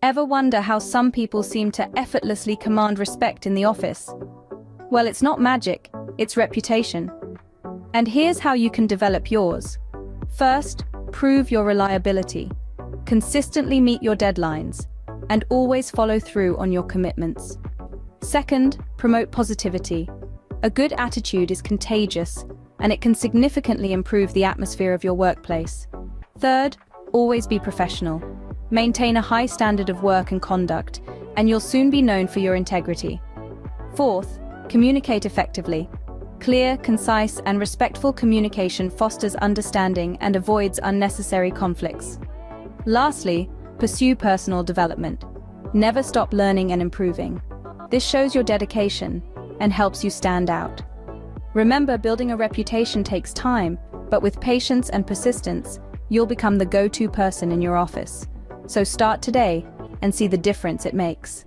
Ever wonder how some people seem to effortlessly command respect in the office? Well, it's not magic, it's reputation. And here's how you can develop yours. First, prove your reliability. Consistently meet your deadlines, and always follow through on your commitments. Second, promote positivity. A good attitude is contagious, and it can significantly improve the atmosphere of your workplace. Third, always be professional. Maintain a high standard of work and conduct, and you'll soon be known for your integrity. Fourth, communicate effectively. Clear, concise, and respectful communication fosters understanding and avoids unnecessary conflicts. Lastly, pursue personal development. Never stop learning and improving. This shows your dedication and helps you stand out. Remember, building a reputation takes time, but with patience and persistence, you'll become the go-to person in your office. So start today and see the difference it makes.